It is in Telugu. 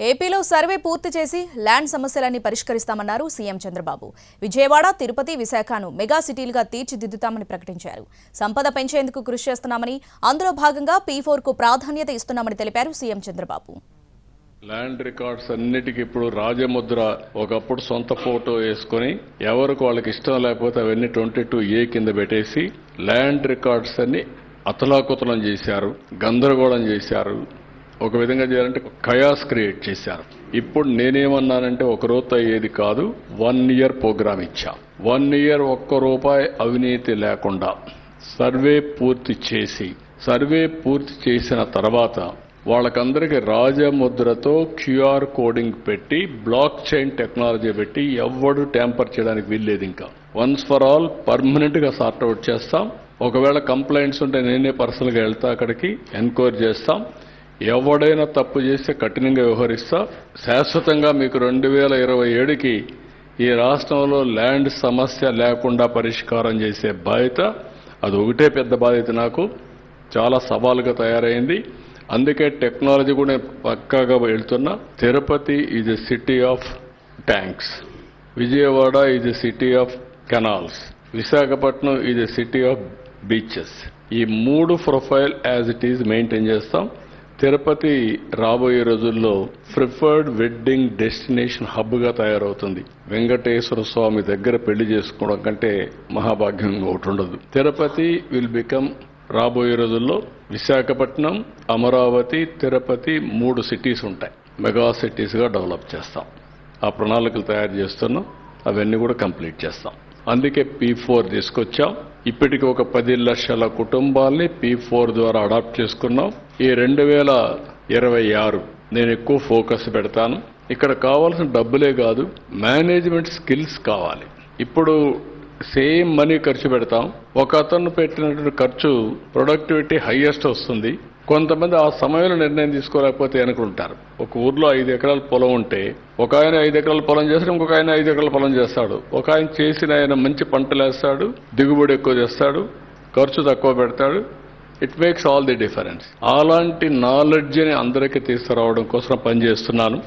ఏపీలో సర్వే పూర్తి చేసి ల్యాండ్ సమస్యలన్నీ పరిష్కరిస్తామన్నారు సీఎం చంద్రబాబు. విజయవాడ, తిరుపతి, విశాఖను మెగా సిటీలుగా తీర్చిదిద్దుతామని ప్రకటించారు. సంపద పెంచేందుకు కృషి చేస్తున్నామని, అందులో భాగంగా P4కు ప్రాధాన్యత ఇస్తున్నామని తెలిపారు సీఎం చంద్రబాబు. ల్యాండ్ రికార్డ్స్ అన్నిటికీ ఇప్పుడు రాజముద్ర ఒకప్పుడు సొంత ఫోటో వేసుకుని ఎవరికి వాళ్ళకి ఇష్టం లేకపోతే అవన్నీ 22A కింద పెట్టేసి ల్యాండ్ రికార్డ్స్ అన్ని అతలాకుతలం చేశారు, గందరగోళం చేశారు. ఒక విధంగా చేయాలంటే కయాస్ క్రియేట్ చేశారు. ఇప్పుడు నేనేమన్నానంటే ఒక రోజు అయ్యేది కాదు, 1 year ప్రోగ్రామ్ ఇచ్చా. 1 year ఒక్క రూపాయి అవినీతి లేకుండా సర్వే పూర్తి చేసిన తర్వాత వాళ్ళకందరికీ రాజముద్రతో QR కోడింగ్ పెట్టి బ్లాక్ చైన్ టెక్నాలజీ పెట్టి ఎవ్వడు ట్యాంపర్ చేయడానికి వీల్లేదు. ఇంకా వన్స్ ఫర్ ఆల్ పర్మనెంట్ గా సార్ట్అవుట్ చేస్తాం. ఒకవేళ కంప్లైంట్స్ ఉంటే నేనే పర్సనల్గా వెళ్తా, అక్కడికి ఎంక్వైరీ చేస్తాం. ఎవడైనా తప్పు చేస్తే కఠినంగా వ్యవహరిస్తా. శాశ్వతంగా మీకు 2027కి ఈ రాష్ట్రంలో ల్యాండ్ సమస్య లేకుండా పరిష్కారం చేసే బాధ్యత, అది ఒకటే పెద్ద బాధ్యత నాకు. చాలా సవాలుగా తయారైంది. అందుకే టెక్నాలజీ కూడా పక్కాగా వెళ్తున్నా. Tirupati is a city of tanks, Vijayawada is a city of canals, Visakhapatnam is a city of beaches. ఈ 3 profile as it is maintain చేస్తాం. తిరుపతి రాబోయే రోజుల్లో ప్రిఫర్డ్ వెడ్డింగ్ డెస్టినేషన్ హబ్ గా తయారవుతుంది. వెంకటేశ్వర స్వామి దగ్గర పెళ్లి చేసుకోవడం కంటే మహాభాగ్యం ఒకటి ఉండదు. తిరుపతి విల్ బికమ్ రాబోయే రోజుల్లో విశాఖపట్నం, అమరావతి, తిరుపతి 3 సిటీస్ ఉంటాయి. మెగా సిటీస్ గా డెవలప్ చేస్తాం. ఆ ప్రణాళికలు తయారు చేస్తున్నాం. అవన్నీ కూడా కంప్లీట్ చేస్తాం. అందుకే P4 తీసుకొచ్చాం. ఇప్పటికి ఒక 10 లక్షల కుటుంబాల్ని P4 ద్వారా అడాప్ట్ చేసుకున్నాం. ఈ 2026 నేను ఎక్కువ ఫోకస్ పెడతాను. ఇక్కడ కావాల్సిన డబ్బులే కాదు, మేనేజ్మెంట్ స్కిల్స్ కావాలి. ఇప్పుడు సేమ్ మనీ ఖర్చు పెడతాం. ఒక అతను పెట్టినటువంటి ఖర్చు ప్రొడక్టివిటీ హైయెస్ట్ వస్తుంది. కొంతమంది ఆ సమయంలో నిర్ణయం తీసుకోలేకపోతే వెనుకుంటారు. ఒక ఊర్లో 5 ఎకరాల పొలం ఉంటే ఒక ఆయన 5 ఎకరాల పొలం చేస్తాడు, ఇంకొక ఆయన 5 ఎకరాల పొలం చేస్తాడు. ఒక ఆయన చేసిన ఆయన మంచి పంటలు వేస్తాడు, దిగుబడి ఎక్కువ చేస్తాడు, ఖర్చు తక్కువ పెడతాడు. It makes all the difference. అలాంటి నాలెడ్జ్ని అందరికీ తీసుకురావడం కోసం పనిచేస్తున్నాను.